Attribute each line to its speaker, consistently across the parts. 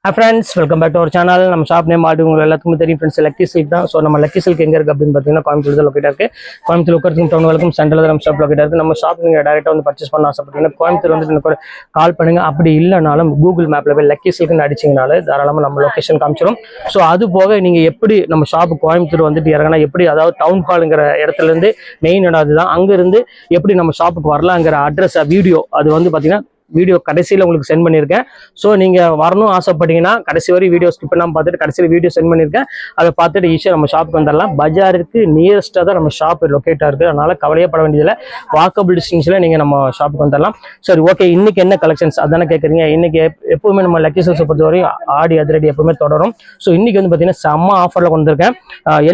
Speaker 1: Hi friends, welcome back to our channel. நம்ம shop name already உங்களுக்கு எல்லாத்துக்கும் தெரியும் ஃப்ரெண்ட்ஸ், லக்கி சில்க் தான். ஸோ நம்ம லக்கி சில்க் எங்கே இருக்குது அப்படின்னு பார்த்தீங்கன்னா கோயம்புத்தூர் லொக்கேட் இருக்குது. கோயம்புத்தூர் உட்கறதுக்கும் டவுனுக்கும் சென்டரில் நம்ம ஷாப் லொக்கேட் இருக்குது. நம்ம ஷாப் நீங்கள் டேரெக்டாக வந்து பர்ச்சேஸ் பண்ண ஆசைப்பட்டீங்கன்னா கோயம்புத்தூர் வந்து எனக்கு ஒரு கால் பண்ணுங்கள். அப்படி இல்லைனாலும் கூகுள் மேப்பில் போய் லக்கி சில்க்னு அடிச்சிங்கனாலே தாராளமாக நம்ம லொக்கேஷன் காமிச்சிடும். ஸோ அது போக நீங்கள் எப்படி நம்ம ஷாப்பு கோயம்புத்தூர் வந்துட்டு இறங்கினா எப்படி, அதாவது டவுன் ஹாலுங்கிற இடத்துலேருந்து மெயின் இடம் அதுதான், அங்கேருந்து எப்படி நம்ம ஷாப்புக்கு வரலாங்கிற அட்ரஸ் வீடியோ அது வந்து பார்த்தீங்கன்னா வீடியோ கடைசியில் உங்களுக்கு சென்ட் பண்ணியிருக்கேன். ஸோ நீங்கள் வரணும் ஆசைப்பட்டீங்கன்னா கடைசி வரை வீடியோ ஸ்கிப் பண்ணாமல் பார்த்துட்டு கடைசியில் வீடியோ சென்ட் பண்ணியிருக்கேன். அதை பார்த்துட்டு ஈஸியாக நம்ம ஷாப்புக்கு வந்துடலாம். பஜாருக்கு நியரஸ்ட்டாக தான் நம்ம ஷாப் லொக்கேட்டாக இருக்குது. அதனால் கவலையப்பட வேண்டியதில்லை. வாக்கபிள் டிஸ்டன்ஸில் நீங்கள் நம்ம ஷாப்புக்கு வந்துடலாம். சரி, ஓகே, இன்றைக்கி என்ன கலெக்ஷன்ஸ் அதானே கேட்குறீங்க. இன்றைக்கி எப்போவுமே நம்ம லக்கி சில்க்ஸை பொறுத்தவரையும் ஆடி அதிரடி எப்பவுமே தொடரும். ஸோ இன்றைக்கி வந்து பார்த்தீங்கன்னா செம்ம ஆஃபரில் கொண்டு வந்திருக்கேன்.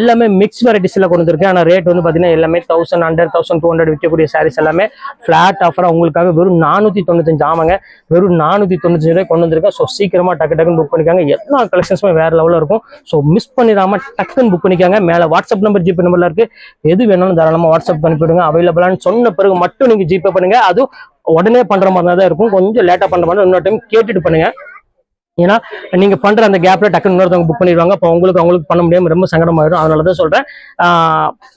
Speaker 1: எல்லாமே மிக்ஸ் வெரைட்டிஸில் கொண்டு வந்திருக்கேன். ஆனால் ரேட் வந்து பார்த்தீங்கன்னா எல்லாமே 1100, 1200 விற்கக்கூடிய சாரீஸ் எல்லாமே ஃப்ளாட் ஆஃபராக உங்களுக்காக வெறும் 495. ஆமாங்க, வெறும் 495 ரூபாய் கொண்டு வந்திருக்கேன். ஸோ சீக்கிரமா டக்குன்னு புக் பண்ணிக்காங்க. எல்லா கலெக்ஷன்ஸுமே வேற லெவலில் இருக்கும். ஸோ மிஸ் பண்ணிடாம டக்குன்னு புக் பண்ணிக்காங்க. மேலே வாட்ஸ்அப் நம்பர், ஜிபே நம்பர்ல இருக்கு. எது வேணாலும் தாராளமாக வாட்ஸ்அப் பண்ணிவிடுங்க. அவைலபிளான்னு சொன்ன பிறகு மட்டும் நீங்க ஜிபே பண்ணுங்க. அதுவும் உடனே பண்ற மாதிரி தான் இருக்கும். கொஞ்சம் லேட்டா பண்ற மாதிரி இன்னொரு டைம் கேட்டுட்டு பண்ணுங்க. ஏன்னா நீங்க பண்ற அந்த கேப்ல டக்குன்னு இன்னொருத்தவங்க புக் பண்ணிடுவாங்க. அப்போ அவங்களுக்கு பண்ண முடியாம ரொம்ப சங்கடமாயிடும். அதனாலதான் சொல்றேன்,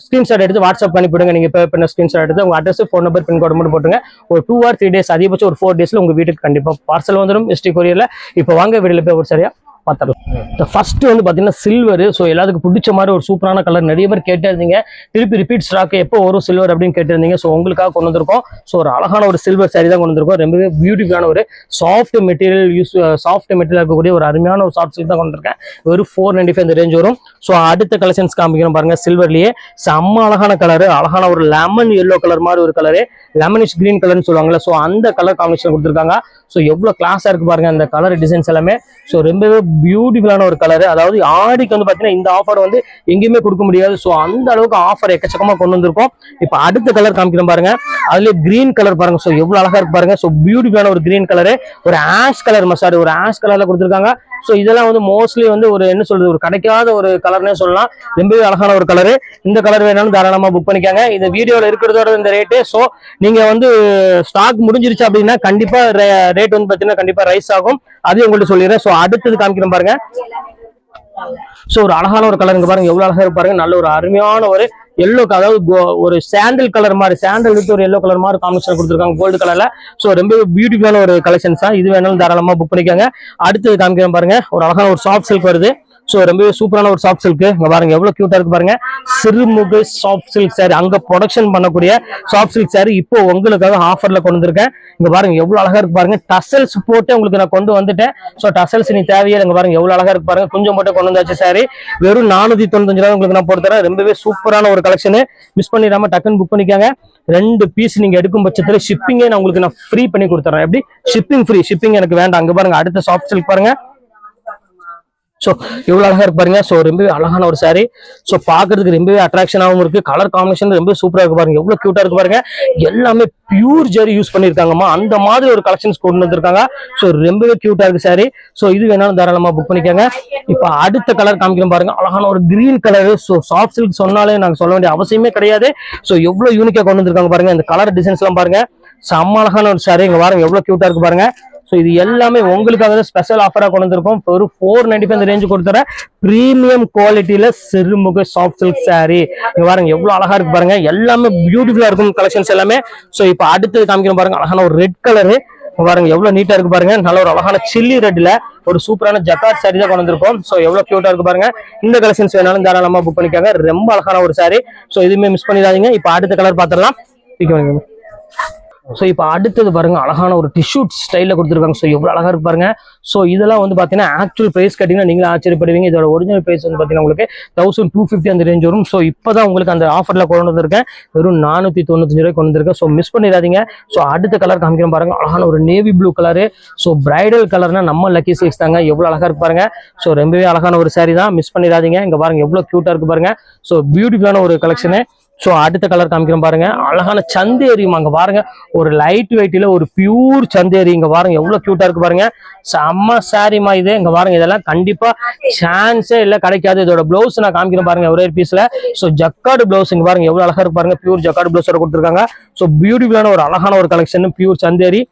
Speaker 1: ஸ்கிரீன்ஷாட் எடுத்து வாட்ஸ்அப் பண்ணிவிடுங்க. நீங்க பே பண்ண ஸ்கிரீன்ஷாட் எடுத்து உங்க அட்ரஸ், ஃபோன் நம்பர், பின்கோடு மட்டும் போட்டுங்க. ஒரு 2 or 3 days, அதிகபட்சம் ஒரு 4 daysல உங்க வீட்டுக்கு கண்டிப்பா பார்சல் வந்துடும் எஸ்டி கொரியர்ல. இப்போ வாங்க வீடியோல போய் ஒரு சரியா பார்த்துடலாம். ஃபர்ஸ்ட் வந்து பார்த்தீங்கன்னா சில்வர். ஸோ எல்லாத்துக்கும் பிடிச்ச மாதிரி ஒரு சூப்பரான கலர். நிறைய பேர் கேட்டிருந்தீங்க, திருப்பி ரிப்பீட் ஸ்டாக் எப்போ வரும் சில்வர் அப்படின்னு கேட்டிருந்தீங்க. ஸோ உங்களுக்காக கொண்டு வந்திருக்கோம். ஸோ ஒரு அழகான ஒரு சில்வர் சாரி தான் கொண்டு வந்திருக்கோம். ரொம்பவே பியூட்டிஃபுல்லான ஒரு சாஃப்ட் மெட்டீரியல் இருக்கக்கூடிய ஒரு அருமையான ஒரு சாஃப்ட் சில்க் தான் கொண்டு இருக்கேன். வெறும் 495 இந்த ரேஞ்ச் வரும். ஸோ அடுத்த கலெக்ஷன்ஸ் காமிக்கணும் பாருங்க. சில்வர்லயே செம்ம அழகான கலர், அழகான ஒரு லெமன் எல்லோ கலர் மாதிரி ஒரு கலரு, லெமனிஷ் கிரீன் கலர்னு சொல்லுவாங்கல்ல. ஸோ அந்த கலர் காம்பினேஷன் கொடுத்துருக்காங்க. ஸோ எவ்வளோ கிளாஸாக இருக்கு பாருங்க அந்த கலர் டிசைன்ஸ் எல்லாமே. ஸோ ரொம்பவே பியூட்டிஃபுல்லான ஒரு கலர். அதாவது ஆடிக்கு வந்து பார்த்தீங்கன்னா இந்த ஆஃபர் வந்து எங்கேயுமே கொடுக்க முடியாது. ஸோ அந்த அளவுக்கு ஆஃபர் எக்கச்சக்கமாக கொண்டு வந்திருக்கோம். இப்போ அடுத்த கலர் காமிக்கிறோம் பாருங்க. அதுலேயே கிரீன் கலர் பாருங்க. ஸோ எவ்வளோ அழகா இருக்கு பாருங்க. ஸோ பியூட்டிஃபுல்லான ஒரு கிரீன் கலரு, ஒரு ஆஷ் கலர் மசாடு, ஒரு ஆஷ் கலர்ல கொடுத்துருக்காங்க. ஸோ இதெல்லாம் வந்து மோஸ்ட்லி வந்து ஒரு என்ன சொல்றது, ஒரு கிடைக்காத ஒரு கலர்னே சொல்லலாம். ரொம்பவே அழகான ஒரு கலரு. இந்த கலர் வேணாலும் தாராளமா புக் பண்ணிக்காங்க. இந்த வீடியோல இருக்கிறதோட இந்த ரேட்டு. ஸோ நீங்க வந்து ஸ்டாக் முடிஞ்சிருச்சு அப்படின்னா கண்டிப்பா ரேட் வந்து பாத்தீங்கன்னா கண்டிப்பா ரைஸ் ஆகும். அதையும் உங்கள்கிட்ட சொல்லிடுறேன். ஸோ அடுத்தது காமிக்கிறேன் பாருங்க. ஸோ ஒரு அழகான ஒரு கலருங்க பாருங்க, எவ்வளவு அழகா இருக்கு பாருங்க. நல்ல ஒரு அருமையான ஒரு எல்லோ, அதாவது ஒரு சாண்டல் கலர் மாதிரி, சாண்டல் வித் ஒரு எல்லோ கலர் மாதிரி காம்பினேஷன் கொடுத்துருக்காங்க கோல்டு கலர்ல. ஸோ ரொம்ப பியூட்டிஃபுல்லான ஒரு கலெக்ஷன்ஸ் தான். இது வேணாலும் தாராளமா புக் பண்ணிக்காங்க. அடுத்தது காமிக்கிறேன் பாருங்க. ஒரு அழகான ஒரு சாஃப்ட் சில்க் வருது. ஸோ ரொம்பவே சூப்பரான ஒரு சாஃப்ட் சில்க். இங்க பாருங்க எவ்வளவு கியூட்டா இருக்கு பாருங்க. சிறுமுக சாஃப்ட் சில்க் சாரி, அங்க ப்ரொடக்ஷன் பண்ணக்கூடிய சாஃப்ட் சில்க் சாரி இப்போ உங்களுக்காக ஆஃபர்ல கொண்டு வந்திருக்கேன். இங்க பாருங்க எவ்வளவு அழகா இருக்கு பாருங்க. டசல்ஸ் போட்டு உங்களுக்கு நான் கொண்டு வந்துட்டேன். ஸோ டசல்ஸ் நீ தேவையே. இங்க பாருங்க எவ்வளவு அழகா இருக்கு பாருங்க. கொஞ்சம் போட்டு கொண்டு வந்தாச்சு சாரி. வெறும் 495 ரூபாய் உங்களுக்கு நான் போட்டு தரேன். ரொம்பவே சூப்பரான ஒரு கலெக்ஷன். மிஸ் பண்ணிடாம டக்குன்னு புக் பண்ணிக்காங்க. 2 பீஸ் நீங்க எடுக்கும் பட்சத்துல ஷிப்பிங்கே நான் உங்களுக்கு ஃப்ரீ பண்ணி கொடுத்துறேன். எப்படி ஷிப்பிங் ஃப்ரீ? ஷிப்பிங் எனக்கு வேண்டாம். அங்க பாருங்க அடுத்த சாஃப்ட் சில்க் பாருங்க. ஸோ இவ்வளவு அழகா இருக்கு பாருங்க. ஸோ ரொம்பவே அழகான ஒரு சாரி. ஸோ பாக்குறதுக்கு ரொம்பவே அட்ராக்ஷனாகவும் இருக்கு. கலர் காம்பினேஷன் ரொம்ப சூப்பரா இருக்கு பாருங்க. எவ்வளவு கியூட்டா இருக்கு பாருங்க. எல்லாமே பியூர் ஜெரி யூஸ் பண்ணிருக்காங்கம்மா. அந்த மாதிரி ஒரு கலெக்ஷன்ஸ் கொண்டு வந்திருக்காங்க. ஸோ ரொம்பவே கியூட்டா இருக்கு சாரி. ஸோ இது வேணாலும் தாராளமா புக் பண்ணிக்காங்க. இப்போ அடுத்த கலர் காமிக்கிறோம் பாருங்க. அழகான ஒரு green colour. So soft silk சொன்னாலே நாங்க சொல்ல வேண்டிய அவசியமே கிடையாது. ஸோ எவ்வளவு யூனிக்கா கொண்டு வந்திருக்காங்க பாருங்க. இந்த கலர் டிசைன்ஸ் எல்லாம் பாருங்க. செம்ம அழகான ஒரு சாரி. இங்க பாருங்க எவ்வளவு கியூட்டா இருக்கு பாருங்க. ஸோ இது எல்லாமே உங்களுக்காக ஸ்பெஷல் ஆஃபரா கொண்டு வந்திருக்கோம். ஒரு 495 இந்த ரேஞ்சு கொடுத்துற பிரீமியம் குவாலிட்டியில சிறுமுக சாஃப்ட் சில்க் சாரி. இங்க பாருங்க எவ்வளவு அழகா இருக்கு பாருங்க. எல்லாமே பியூட்டிஃபுல்லா இருக்கும் கலெக்ஷன்ஸ் எல்லாமே. ஸோ இப்போ அடுத்தது காமிக்கிறோம் பாருங்க. அழகான ஒரு ரெட் கலரு பாருங்க, எவ்வளவு நீட்டா இருக்கு பாருங்க. நல்ல ஒரு அழகான சில்லி ரெட்ல ஒரு சூப்பரான ஜக்கார்ட் சாரி தான் கொண்டு வந்திருக்கோம். ஸோ எவ்வளவு கியூட்டா இருக்கு பாருங்க. இந்த கலெக்ஷன்ஸ் வேணாலும் தாராளமா புக் பண்ணிக்காங்க. ரொம்ப அழகான ஒரு சாரி. ஸோ இதுவுமே மிஸ் பண்ணிடாதீங்க. இப்போ அடுத்த கலர் பார்த்துடலாம். ஸோ இப்போ அடுத்தது பாருங்க, அழகான ஒரு டிஷ்யூ ஸ்டைலில் கொடுத்துருக்காங்க. ஸோ எவ்வளோ அழகா இருக்கு பாருங்க. ஸோ இதெல்லாம் வந்து பார்த்தீங்கன்னா ஆக்சுவல் ப்ரைஸ் கேட்டிங்கன்னா நீங்களே ஆச்சரியப்படுவீங்க. இதோட ஒரிஜினல் ப்ரைஸ் வந்து பார்த்தீங்கன்னா உங்களுக்கு 1250 அந்த ரேஞ்ச் வரும். ஸோ இப்போ தான் உங்களுக்கு அந்த ஆஃபரில் கொண்டு வந்திருக்கேன். வெறும் 495 ரூபாய் கொண்டு வந்திருக்கேன். ஸோ மிஸ் பண்ணிடாதீங்க. ஸோ அடுத்த கலர் காமிக்கிறேன் பாருங்க. அழகான ஒரு navy blue colour. So bridal கலர்னா நம்ம லக்கி சில்க்ஸ் தாங்க. எவ்வளோ அழகா இருக்கு பாருங்க. ஸோ ரொம்பவே அழகான ஒரு சாரி தான். மிஸ் பண்ணிடாதீங்க. இங்கே பாருங்க எவ்வளோ கியூட்டா இருக்கு பாருங்க. ஸோ பியூட்டிஃபுல்லான ஒரு கலெக்ஷனு. ஸோ அடுத்த கலர் காமிக்கிறோம் பாருங்க. அழகான சந்தேரி. அங்க பாருங்க ஒரு லைட் வெயிட்ல ஒரு பியூர் சந்தேரி. இங்க பாருங்க எவ்வளவு கியூட்டா இருக்கு பாருங்க. செம்ம சாரிமா இது. இங்க பாருங்க இதெல்லாம் கண்டிப்பா சான்ஸே இல்ல, கிடைக்காது. இதோட பிளவுஸ் நான் காமிக்கிறேன் பாருங்க ஒரே பீஸ்ல. ஸோ ஜக்கார்டு பிளவுஸ் இங்க பாருங்க எவ்வளவு அழகா இருக்கு பாருங்க. பியூர் ஜக்கார்டு பிளவுஸோட கொடுத்துருக்காங்க. ஸோ பியூட்டிஃபுல்லான ஒரு அழகான ஒரு கலெக்ஷன் பியூர் சந்தேரி.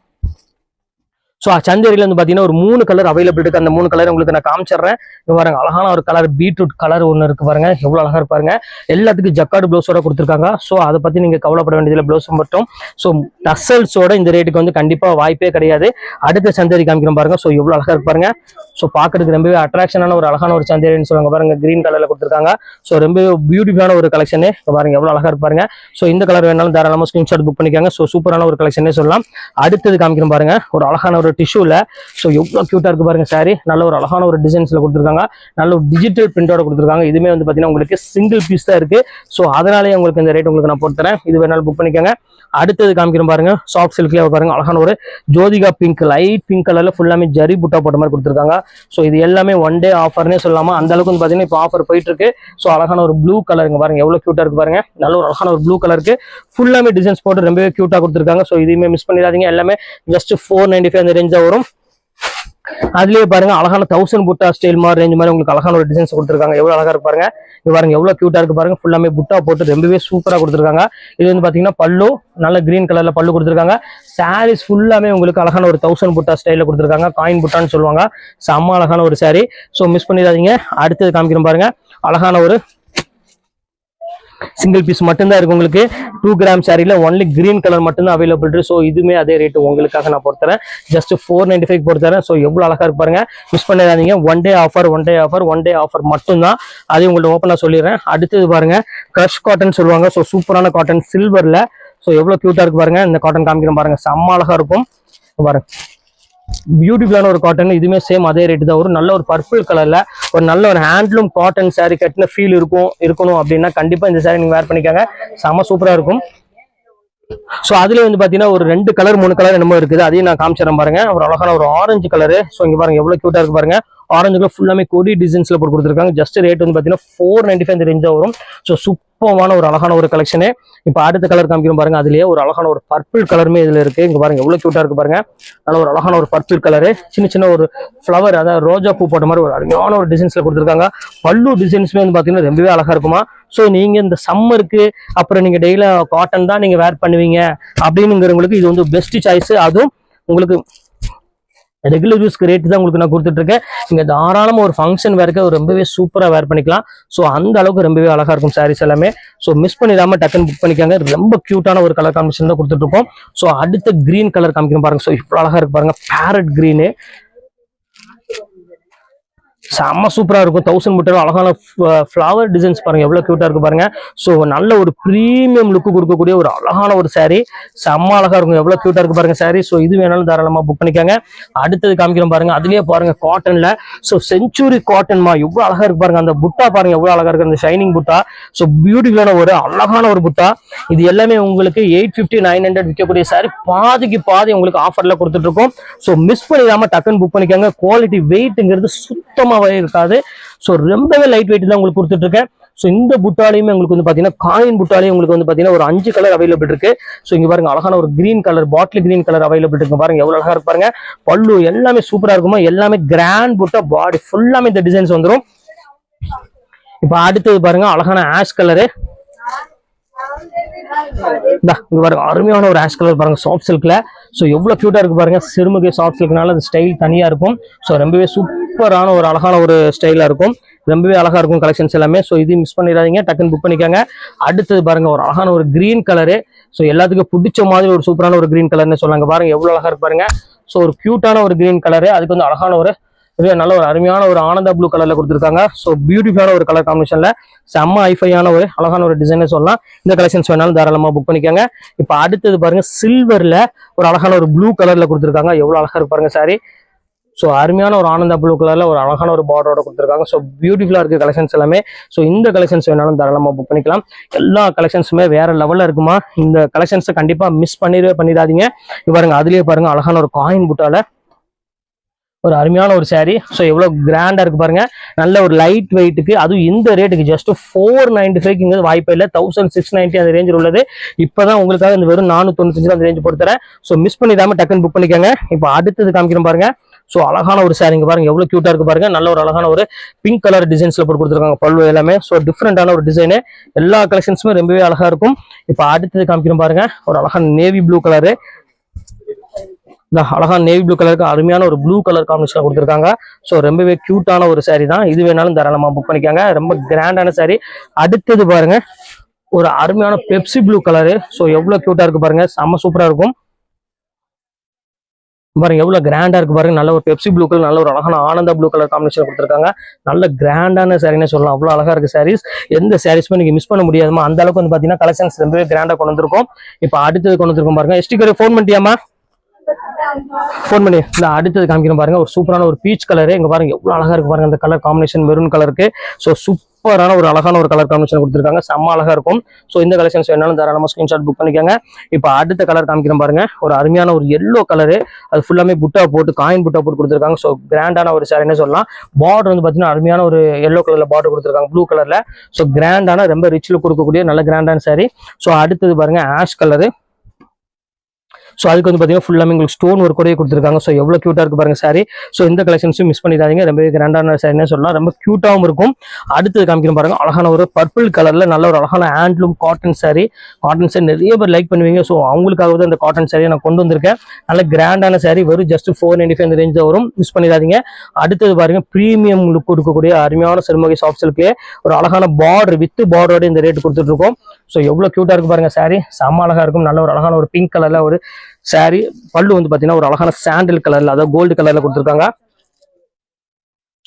Speaker 1: ஸோ சந்தேரியில வந்து பாத்தீங்கன்னா ஒரு 3 கலர் அவைலபிள் இருக்கு. அந்த 3 கலர் உங்களுக்கு நான் காமிச்சிடுறேன். இங்க பாருங்க அழகான ஒரு கலர் பீட்ரூட் கலர் ஒன்று இருக்கு பாருங்க, எவ்வளவு அழகா இருப்பாருங்க. எல்லாத்துக்கும் ஜக்கார்டு ப்ளவுஸோட கொடுத்துருக்காங்க. ஸோ அதை பத்தி நீங்க கவலைப்பட வேண்டியதில்லை, ப்ளவுஸ் மட்டும். ஸோ டசல்ஸோட இந்த ரேட்டுக்கு வந்து கண்டிப்பா வாய்ப்பே கிடையாது. அடுத்த சந்தேரி காமிக்கிறோம் பாருங்க. ஸோ எவ்வளவு அழகா இருக்கு பாருங்க. ஸோ பாக்குறதுக்கு ரொம்பவே அட்ராக்ஷனான ஒரு அழகான ஒரு சந்தேரின்னு சொல்லுவாங்க பாருங்க, கிரீன் கலர்ல கொடுத்துருக்காங்க. ஸோ ரொம்ப பியூட்டிஃபுல்லான ஒரு கலெக்ஷனே பாருங்க, எவ்வளவு அழகா இருப்பாருங்க. ஸோ இந்த கலர் வேணாலும் தாராளமா ஸ்கிரீன்ஷாட் புக் பண்ணிக்காங்க. ஸோ சூப்பரான ஒரு கலெக்ஷனே சொல்லலாம். அடுத்தது காமிக்கிறோம் பாருங்க, ஒரு அழகான ஒரு டிஷ்யூல. ஸோ எவ்வளவு கியூட்டா இருக்கு பாருங்க சாரி, நல்ல ஒரு அழகான ஒரு டிசைன்ஸ்ல கொடுத்துருக்காங்க. நல்ல ஒரு டிஜிட்டல் பிரிண்டோட கொடுத்துருக்காங்க. இதுமே வந்து பாத்தீங்கன்னா உங்களுக்கு சிங்கிள் பீஸ் தான் இருக்கு. ஸோ அதனாலேயே உங்களுக்கு இந்த ரேட் உங்களுக்கு நான் போட்டுறேன். இது வேணாலும் புக் பண்ணிக்கோங்க. அடுத்தது காமிக்கிறோம் பாருங்க, சாஃப்ட் சில்க்ல பாருங்க அழகான ஒரு ஜோதிகா பிங்க், லைட் பிங்க் கலர்ல ஃபுல்லாமே ஜரி புட்டா போட்ட மாதிரி கொடுத்துருக்காங்க. ஸோ இது எல்லாமே ஒன் டே ஆஃபர்னே சொல்லலாமா, அந்த அளவுக்கு வந்து பாத்தீங்கன்னா இப்போ ஆஃபர் போயிட்டு இருக்கு. ஸோ அழகான ஒரு ப்ளூ கலருங்க பாருங்க, எவ்வளவு கியூட்டா இருக்கு பாருங்க. நல்ல ஒரு அழகான ஒரு ப்ளூ கலருக்கு ஃபுல்லாமே டிசைன்ஸ் போட்டு ரொம்பவே கியூட்டா கொடுத்துருக்காங்க. ஸோ இதையுமே மிஸ் பண்ணிடாதீங்க. எல்லாமே ஜஸ்ட் 495 அந்த ரேஞ்சா வரும். அதுலயே பாருங்க அழகான 1000 புட்டா ஸ்டைல் மாதிரி ரேஞ்ச் மாதிரி உங்களுக்கு அழகான ஒரு டிசைன்ஸ் கொடுத்துருக்காங்க. எவ்வளவு அழகா இருக்கு பாருங்க. இது பாருங்க எவ்வளவு கியூட்டா இருக்கு பாருங்க. ஃபுல்லாமே புட்டா போட்டு ரொம்பவே சூப்பரா கொடுத்துருக்காங்க. இது வந்து பாத்தீங்கன்னா பல்லு நல்ல கிரீன் கலர்ல பல்லு கொடுத்துருக்காங்க. சாரீஸ் ஃபுல்லாமே உங்களுக்கு அழகான ஒரு 1000 புட்டா ஸ்டைல கொடுத்துருக்காங்க. காயின் புட்டான்னு சொல்லுவாங்க. செம்ம அழகான ஒரு சாரி. ஸோ மிஸ் பண்ணிடாதீங்க. அடுத்தது காமிக்கிறோம் பாருங்க, அழகான ஒரு சிங்கிள் பீஸ் மட்டும்தான் இருக்கு உங்களுக்கு. 2 கிராம் சாரியில ஒன்லி கிரீன் கலர் மட்டும்தான் அவைலபிள் இருக்கு. ஸோ இதுமே அதே ரேட்டு உங்களுக்காக நான் பொறுத்தரேன், ஜஸ்ட் 495 பொறுத்தரேன். ஸோ எவ்வளவு அழகா இருக்கு பாருங்க, மிஸ் பண்ணிடாதீங்க. ஒன் டே ஆஃபர் மட்டும்தான். அதையும் உங்களுக்கு ஓப்பனா சொல்லிடுறேன். அடுத்தது பாருங்க கிரஷ் காட்டன் சொல்லுவாங்க. ஸோ சூப்பரான காட்டன் சில்வர்ல. ஸோ எவ்வளவு கியூட்டா இருக்கு பாருங்க. இந்த காட்டன் காமிக்கிறேன் பாருங்க, செம்ம அழகா இருக்கும் பாருங்க. பியூட்டிஃபுல்லான ஒரு காட்டன். இதுமே சேம் அதே ரேட்டு தான் வரும். நல்ல ஒரு பர்பிள் கலர்ல ஒரு நல்ல ஒரு ஹேண்ட்லூம் காட்டன் சாரி கட்டின ஃபீல் இருக்கணும் அப்படின்னா கண்டிப்பா இந்த சாரி நீங்க வேர் பண்ணிக்காங்க, செம சூப்பரா இருக்கும். ஸோ அதுல வந்து பாத்தீங்கன்னா ஒரு 2 கலர் 3 கலர் என்னமோ இருக்குது, அதையும் நான் காமிச்சிடறேன் பாருங்க. ஒரு அழகான ஒரு ஆரஞ்சு கலரு. ஸோ இங்க பாருங்க எவ்வளவு கியூட்டா இருக்கு பாருங்க. ஆரஞ்சுல ஃபுல்லாமே கொடி டிசைன்ஸ்ல போட்டு கொடுத்துருக்காங்க. ஜஸ்ட் ரேட் வந்து பாத்தீங்கன்னா 495 இந்த ரேஞ்சா வரும். ஸோ சூப்பரான ஒரு அழகான ஒரு கலெக்ஷனு. இப்போ அடுத்த கலர் காமிக்கிறோம் பாருங்க. அதுலயே ஒரு அழகான ஒரு பர்பிள் கலருமே இதுல இருக்கு. இங்க பாருங்க எவ்வளவு கியூட்டா இருக்கு பாருங்க. நல்ல ஒரு அழகான ஒரு பர்பிள் கலரு, சின்ன சின்ன ஒரு ஃபிளவர், அதாவது ரோஜா பூ போட்ட மாதிரி ஒரு அருமையான ஒரு டிசைன்ஸ்ல கொடுத்துருக்காங்க. பல்லு டிசைன்ஸ்மே வந்து பாத்தீங்கன்னா ரொம்பவே அழகா இருக்குமா. ஸோ நீங்க இந்த சம்மருக்கு அப்புறம் நீங்க டெய்லி காட்டன் தான் நீங்க வேர் பண்ணுவீங்க அப்படின்னுங்கிறவங்களுக்கு இது வந்து பெஸ்ட் சாய்ஸ். அதுவும் உங்களுக்கு ரெகுலர் யூஸ்க்கு ரேட் தான் உங்களுக்கு நான் கொடுத்துட்டு இருக்கேன். நீங்க தாராளமா ஒரு ஃபங்க்ஷன் வேர்க்கு ரொம்பவே சூப்பரா வேர் பண்ணிக்கலாம். ஸோ அந்த அளவுக்கு ரொம்பவே அழகா இருக்கும் சாரீஸ் எல்லாமே. ஸோ மிஸ் பண்ணிடாம டக்குன்னு புக் பண்ணிக்காங்க. ரொம்ப கியூட்டான ஒரு கலர் காம்பினேஷன் தான் கொடுத்துட்டு இருக்கோம். ஸோ அடுத்த கிரீன் கலர் காமிக்கணும் பாருங்க. ஸோ இவ்வளவு அழகா இருக்கு பாருங்க, பேரட் கிரீனு, செம்ம சூப்பரா இருக்கும். 1000 மீட்டர் அழகான ஃபிளவர் டிசைன்ஸ் பாருங்க, எவ்வளவு கியூட்டா இருக்கு பாருங்க. ஸோ நல்ல ஒரு பிரீமியம் லுக்கு கொடுக்கக்கூடிய ஒரு அழகான ஒரு சாரி, செம்ம அழகா இருக்கும். எவ்வளவு கியூட்டா இருக்கு பாருங்க சாரி. ஸோ இது வேணாலும் தாராளமா புக் பண்ணிக்காங்க. அடுத்தது காமிக்கிறோம் பாருங்க. அதுலயே பாருங்க காட்டன்ல. ஸோ செஞ்சுரி காட்டன்மா, எவ்வளவு அழகா இருக்கு பாருங்க. அந்த புட்டா பாருங்க எவ்வளவு அழகா இருக்கு, அந்த ஷைனிங் புட்டா. ஸோ பியூட்டிஃபுல்லான ஒரு அழகான ஒரு புட்டா. இது எல்லாமே உங்களுக்கு 850 900 விற்கக்கூடிய சாரி பாதிக்கு பாதி உங்களுக்கு ஆஃபர்ல கொடுத்துட்டு இருக்கோம். ஸோ மிஸ் பண்ணிடாம டக்குன்னு புக் பண்ணிக்காங்க. குவாலிட்டி வெயிட்ங்கிறது சுத்தமாவே இருக்காது. ஸோ ரொம்பவே லைட் வெயிட் தான் உங்களுக்கு கொடுத்துட்டு இருக்கேன். ஸோ இந்த புட்டாலையுமே உங்களுக்கு வந்து பாத்தீங்கன்னா காயின் புட்டாலையும் உங்களுக்கு வந்து பாத்தீங்கன்னா ஒரு 5 கலர் அவைலபிள் இருக்கு. ஸோ இங்க பாருங்க அழகான ஒரு green colour, bottle green colour available இருக்கு பாருங்க, எவ்வளவு அழகா இருக்கு பாருங்க. பல்லு எல்லாமே சூப்பரா இருக்குமா. எல்லாமே கிராண்ட் புட்டா, பாடி ஃபுல்லாமே இந்த டிசைன்ஸ் வந்துடும். இப்ப அடுத்தது பாருங்க அழகான ஆஷ் கலரு. அருமையான ஒரு ஆஷ் கலர் பாருங்க, சாஃப்ட் சில்க்ல. ஸோ எவ்வளவு கியூட்டா இருக்கு பாருங்க. சிறுமுகை சாஃப்ட் சில்க்னால அந்த ஸ்டைல் தனியா இருக்கும். ஸோ ரொம்பவே சூப்பரான ஒரு அழகான ஒரு ஸ்டைலா இருக்கும். ரொம்பவே அழகா இருக்கும் கலெக்ஷன்ஸ் எல்லாமே. ஸோ இது மிஸ் பண்ணிடாதீங்க, டக்குன்னு புக் பண்ணிக்காங்க. அடுத்தது பாருங்க ஒரு அழகான ஒரு கிரீன் கலரு. ஸோ எல்லாத்துக்கும் பிடிச்ச மாதிரி ஒரு சூப்பரான ஒரு கிரீன் கலர்னு சொல்லாங்க பாருங்க, எவ்வளவு அழகா இருக்கு பாருங்க. ஸோ ஒரு கியூட்டான ஒரு கிரீன் கலரு, அதுக்கு வந்து அழகான ஒரு நல்ல ஒரு அருமையான ஒரு ஆனந்தா ப்ளூ கலர்ல கொடுத்துருக்காங்க. ஸோ பியூட்டிஃபுல்லான ஒரு கலர் காம்பினேஷன்ல செம்ம ஐஃபையான ஒரு அழகான ஒரு டிசைன் சொல்லலாம். இந்த கலெக்ஷன்ஸ் வேணாலும் தாராளமா புக் பண்ணிக்காங்க. இப்போ அடுத்தது பாருங்க சில்வர்ல ஒரு அழகான ஒரு ப்ளூ கலர்ல கொடுத்துருக்காங்க, எவ்வளவு அழகா இருக்கு பாருங்க சாரி. ஸோ அருமையான ஒரு ஆனந்தா ப்ளூ கலர்ல ஒரு அழகான ஒரு பார்டரோட கொடுத்துருக்காங்க. ஸோ பியூட்டிஃபுல்லா இருக்கு கலெக்ஷன்ஸ் எல்லாமே. ஸோ இந்த கலெக்ஷன்ஸ் வேணாலும் தாராளமா புக் பண்ணிக்கலாம். எல்லா கலெக்ஷன்ஸுமே வேற லெவல்ல இருக்குமா. இந்த கலெக்ஷன்ஸை கண்டிப்பா மிஸ் பண்ணிடாதீங்க. பாருங்க அதுலயே பாருங்க அழகான ஒரு காயின் புட்டால ஒரு அருமையான ஒரு சாரி. ஸோ எவ்வளவு கிராண்டா இருக்கு பாருங்க. நல்ல ஒரு லைட் வெயிட்டுக்கு, அதுவும் இந்த ரேட்டுக்கு ஜஸ்ட் 495 வாய்ப்பே இல்லை. 1690 அந்த ரேஞ்சில் உள்ளது. இப்பதான் உங்களுக்காக இந்த வெறும் 495 அந்த ரேஞ்ச் பொறுத்தரேன். ஸோ மிஸ் பண்ணிடாம டக்குன்னு புக் பண்ணிக்கோங்க. இப்போ அடுத்தது காமிக்கிறோம் பாருங்க. ஸோ அழகான ஒரு சாரிங்க பாருங்க, எவ்வளவு கியூட்டா இருக்கு பாருங்க. நல்ல ஒரு அழகான ஒரு பிங்க் கலர் டிசைன்ஸ்ல போட்டு கொடுத்துருக்காங்க பல்லு எல்லாமே. ஸோ டிஃப்ரெண்டான ஒரு டிசைனு, எல்லா கலெக்ஷன்ஸுமே ரொம்பவே அழகா இருக்கும். இப்போ அடுத்தது காமிக்கிறோம் பாருங்க. ஒரு அழகான நேவி ப்ளூ கலரு. இந்த அழகா நேவி ப்ளூ கலருக்கு அருமையான ஒரு ப்ளூ கலர் காம்பினேஷன் கொடுத்துருக்காங்க. ஸோ ரொம்பவே கியூட்டான ஒரு saree தான். இது வேணாலும் தாராளமா புக் பண்ணிக்காங்க. ரொம்ப கிராண்டான saree. அடுத்தது பாருங்க ஒரு அருமையான பெப்சி ப்ளூ கலரு. ஸோ எவ்வளவு கியூட்டா இருக்கு பாருங்க, செம்ம சூப்பரா இருக்கும் பாருங்க, எவ்வளவு கிராண்டா இருக்கு பாருங்க. நல்ல ஒரு பெப்சி ப்ளூ கலர், நல்ல ஒரு அழகான ஆனந்தா ப்ளூ கலர் காம்பினேஷன் கொடுத்துருக்காங்க. நல்ல கிராண்டான சாரின்னு சொல்லலாம். அவ்வளவு அழகா இருக்கு சாரீஸ். எந்த சாரீஸ்மே நீங்க மிஸ் பண்ண முடியாதுமா. அந்த அளவுக்கு வந்து பாத்தீங்கன்னா கலெக்ஷன்ஸ் ரொம்பவே கிராண்டா கொண்டு வந்திருக்கும். இப்போ அடுத்தது கொண்டு வந்திருக்கோம் பாருங்க. எஸ்டிகர் ஃபோன் பண்ணிட்டியாமா? ஃபோன் பண்ணி இந்த அடுத்தது காமிக்கிறோம் பாருங்க. ஒரு சூப்பரான ஒரு பீச் கலரு. இங்க பாருங்க எவ்வளவு அழகா இருக்கு பாருங்க. அந்த கலர் காம்பினேஷன் மெரூன் கலருக்கு. ஸோ சூப்பரான ஒரு அழகான ஒரு கலர் காம்பினேஷன் கொடுத்துருக்காங்க. செம்ம அழகா இருக்கும். ஸோ இந்த கலெக்ஷன்ஸ் வேணாலும் தாராளமாக ஸ்கிரீன்ஷாட் புக் பண்ணிக்கோங்க. இப்போ அடுத்த கலர் காமிக்கிறோம் பாருங்க. ஒரு அருமையான ஒரு எல்லோ கலரு. அது ஃபுல்லாமே புட்டா போட்டு காயின் புட்டா போட்டு கொடுத்துருக்காங்க. ஸோ கிராண்டான ஒரு சாரின்னு சொல்லலாம். பார்டர் வந்து பார்த்தீங்கன்னா அருமையான ஒரு எல்லோ கலர்ல பார்டர் கொடுத்துருக்காங்க, ப்ளூ கலர்ல. ஸோ கிராண்டான ரொம்ப ரிச்ல கொடுக்கக்கூடிய நல்ல கிராண்டான சாரி. ஸோ அடுத்தது பாருங்க ஆஷ் கலரு. ஸோ அதுக்கு வந்து பார்த்தீங்கன்னா ஃபுல்லாமே உங்களுக்கு ஸ்டோன் ஒர்க் கூட கொடுத்துருக்காங்க. ஸோ எவ்வளோ கியூட்டாக இருக்கு பாருங்க சாரி. ஸோ இந்த கலெக்ஷன்ஸும் மிஸ் பண்ணிடாதீங்க. ரொம்ப கிராண்டான சாரின்னு சொல்லலாம். ரொம்ப கியூட்டாகவும் இருக்கும். அடுத்தது காமிக்கிறோம் பாருங்க. அழகான ஒரு பர்பிள் கலர்ல நல்ல ஒரு அழகான handloom cotton sorry. Cotton sorry நிறைய பேர் லைக் பண்ணுவீங்க. ஸோ அவங்களுக்காக தான் இந்த காட்டன் சாரியை நான் கொண்டு வந்திருக்கேன். நல்ல கிராண்டான சாரி. வெறும் ஜஸ்ட் 495 இந்த ரேஞ்ச் வரும். மிஸ் பண்ணிடாதீங்க. அடுத்தது பாருங்க பிரீமியம் லுக் கொடுக்கக்கூடிய அருமையான சிறுமுகை சாஃப்ட் சில்க்லேயே ஒரு அழகான பார்டர் வித் பார்டரோட இந்த ரேட் கொடுத்துட்டு இருக்கோம். ஸோ எவ்வளோ கியூட்டா இருக்கு பாருங்க சாரி. செம்ம அழகா இருக்கும். நல்ல ஒரு அழகான ஒரு பிங்க் கலர்ல ஒரு சாரி. பல்லு வந்து பாத்தீங்கன்னா ஒரு அழகான சாண்டில் கலர்ல, அதாவது கோல்டு கலர்ல கொடுத்துருக்காங்க.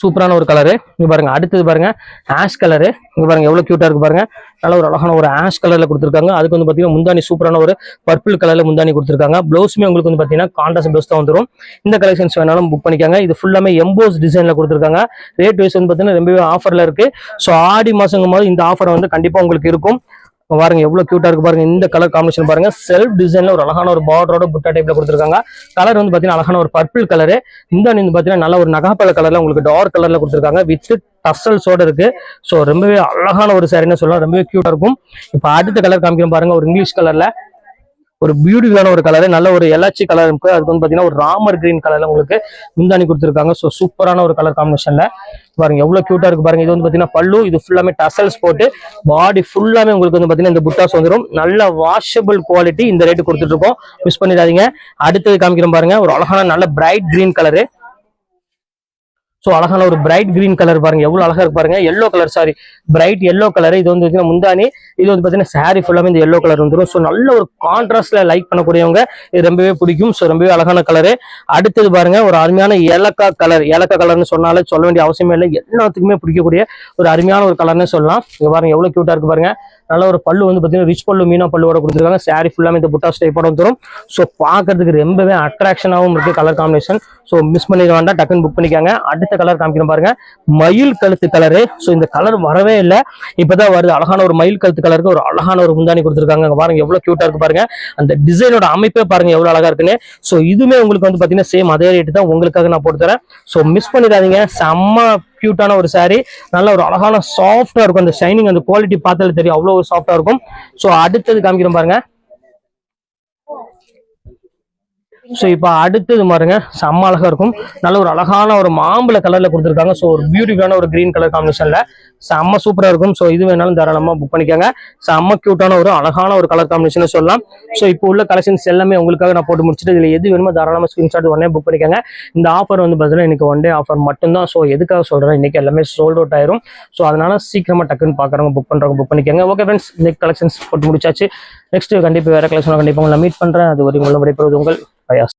Speaker 1: சூப்பரான ஒரு கலரு. இங்க பாருங்க. அடுத்தது பாருங்க ஆஷ் கலரு. இங்க பாருங்க எவ்வளவு கியூட்டா இருக்கு பாருங்க. நல்ல ஒரு அழகான ஒரு ஆஷ் கலர்ல கொடுத்துருக்காங்க. அதுக்கு வந்து பாத்தீங்கன்னா முந்தானி சூப்பரான ஒரு பர்பிள் கலர்ல முந்தானி கொடுத்துருக்காங்க. பிளவுஸுமே உங்களுக்கு வந்து பாத்தீங்கன்னா கான்ட்ராஸ்ட் பிளவுஸ் தான் வந்துடும். இந்த கலெக்ஷன்ஸ் வேணாலும் புக் பண்ணிக்காங்க. இது ஃபுல்லாமே எம்போஸ் டிசைன்ல கொடுத்துருக்காங்க. ரேட் வைஸ் வந்து பாத்தீங்கன்னா ரொம்பவே ஆஃபர்ல இருக்கு. ஸோ ஆடி மாசங்கும் போது இந்த ஆஃபர் வந்து கண்டிப்பா உங்களுக்கு இருக்கும். பாருங்க எவ்வளவு கியூட்டா இருக்கு பாருங்க. இந்த கலர் காம்பினேஷன் பாருங்க. செல்ஃப் டிசைன்ல ஒரு அழகான ஒரு பார்டரோட புட்டா டைப்ல கொடுத்துருக்காங்க. கலர் வந்து பாத்தீங்கன்னா அழகான ஒரு பர்பிள் கலரு. இந்த வந்து பாத்தீங்கன்னா நல்ல ஒரு நகாப்பழ கலர்ல உங்களுக்கு டார்க் கலர்ல கொடுத்துருக்காங்க. வித் டசல்ஸோட இருக்கு. ஸோ ரொம்பவே அழகான ஒரு சாரின்னு சொல்லலாம். ரொம்பவே கியூட்டா இருக்கும். இப்போ அடுத்த கலர் காமிக்கிறோம் பாருங்க. ஒரு இங்கிலீஷ் கலர்ல ஒரு பியூட்டிஃபுல்லான ஒரு கலர், நல்ல ஒரு எலாச்சி கலர் இருக்கு. அதுக்கு வந்து பாத்தீங்கன்னா ஒரு ராமர் கிரீன் கலர்ல உங்களுக்கு முந்தானி கொடுத்துருக்காங்க. ஸோ சூப்பரான ஒரு கலர் காம்பினேஷன்ல பாருங்க எவ்வளவு கியூட்டா இருக்கு பாருங்க. இது வந்து பாத்தீங்கன்னா பல்லு. இது ஃபுல்லாமே டசல்ஸ் போட்டு பாடி ஃபுல்லாமே உங்களுக்கு வந்து பாத்தீங்கன்னா இந்த புட்டாஸ் வந்துடும். நல்ல வாஷபிள் குவாலிட்டி. இந்த ரேட்டு கொடுத்துட்டு இருக்கோம். மிஸ் பண்ணிடாதீங்க. அடுத்தது காமிக்கிறோம் பாருங்க. ஒரு அழகான நல்ல பிரைட் கிரீன் கலரு. ஸோ அழகான ஒரு பிரைட் கிரீன் கலர் பாருங்க எவ்வளவு அழகா இருக்கு பாருங்க. Yellow colour sari, bright yellow colour. இது வந்து பாத்தீங்கன்னா முந்தானி. இது வந்து பாத்தீங்கன்னா சாரி ஃபுல்லாமே இந்த எல்லோ கலர் வந்துடும். ஸோ நல்ல ஒரு கான்ட்ராஸ்ட்ல லைக் பண்ணக்கூடியவங்க இது ரொம்பவே பிடிக்கும். ஸோ ரொம்பவே அழகான கலரு. அடுத்தது பாருங்க ஒரு அருமையான ஏலக்கா கலர். ஏலக்கா கலர்னு சொன்னாலே சொல்ல வேண்டிய அவசியமே இல்லை. எல்லாத்துக்குமே பிடிக்கக்கூடிய ஒரு அருமையான ஒரு கலர்னு சொல்லலாம். இங்க பாருங்க எவ்வளவு கியூட்டா இருக்கு பாருங்க. நல்ல ஒரு பல்லு வந்து பாத்தீங்கன்னா ரிச் பல்லு, மீனா பல்லுவோட கொடுத்துருக்காங்க. சாரி ஃபுல்லாமே இந்த புட்டா ஸ்டைப்போட வந்துடும். ஸோ பார்க்கறதுக்கு ரொம்பவே அட்ராக்ஷனாகவும் இருக்கு கலர் காம்பினேஷன். ஸோ மிஸ் பண்ணிட வேண்டாம், டக்குன்னு புக் பண்ணிக்காங்க. அடுத்த கலர் காமிக்கிறோம் பாருங்க. மயில் கழுத்து கலரு. ஸோ இந்த கலர் வரவே இல்லை, இப்பதான் வருது. அழகான ஒரு மயில் கழுத்து கலருக்கு ஒரு அழகான ஒரு முந்தானி கொடுத்துருக்காங்க. பாருங்க எவ்வளவு கியூட்டா இருக்கு பாருங்க. அந்த டிசைனோட அமைப்பே பாருங்க எவ்வளவு அழகா இருக்குன்னு. ஸோ இதுவுமே உங்களுக்கு வந்து பாத்தீங்கன்னா சேம் அதே ரேட்டு தான் உங்களுக்காக நான் போட்டு தரேன். ஸோ மிஸ் பண்ணிடாதீங்க. செம்ம கியூட்டான ஒரு சாரி. நல்ல ஒரு அழகான சாஃப்டா இருக்கும். அந்த ஷைனிங், அந்த குவாலிட்டி பார்த்தாலே தெரியும் அவ்வளவு சாஃப்டா இருக்கும். ஸோ அடுத்தது காமிக்கிறோம் பாருங்க. ஸோ இப்போ அடுத்தது பாருங்க செம்ம அழகா இருக்கும். நல்ல ஒரு அழகான ஒரு மாம்பழ கலர்ல கொடுத்துருக்காங்க. ஸோ ஒரு பியூட்டிஃபுல்லான ஒரு கிரீன் கலர் காம்பினேஷன்ல செம்ம சூப்பரா இருக்கும். ஸோ இது வேணாலும் தாராளமா புக் பண்ணிக்கோங்க. செம்ம கியூட்டான ஒரு அழகான ஒரு கலர் காம்பினேஷன் சொல்லலாம். ஸோ இப்போ உள்ள கலெக்ஷன்ஸ் எல்லாமே உங்களுக்காக நான் போட்டு முடிச்சுட்டு இதுல எது வேணுமோ தாராளமா ஸ்கிரீன்ஷாட் உடனே புக் பண்ணிக்கோங்க. இந்த ஆஃபர் வந்து பார்த்தீங்கன்னா இன்னைக்கு ஒன் டே ஆஃபர் மட்டும்தான். ஸோ எதுக்காக சொல்றேன், இன்னைக்கு எல்லாமே சோல்ட் அவுட் ஆயிரும். ஸோ அதனால சீக்கிரமா டக்குன்னு பாக்குறவங்க புக் பண்றவங்க புக் பண்ணிக்கோங்க. ஓகே ஃப்ரெண்ட்ஸ், இன்னைக்கு கலெக்ஷன்ஸ் போட்டு முடிச்சாச்சு. நெக்ஸ்ட் கண்டிப்பா வேற கலெக்ஷன் கண்டிப்பா உங்களை மீட் பண்றேன். அது வரைக்கும் உள்ள விடைபெறுவது உங்கள் பயாஸ்.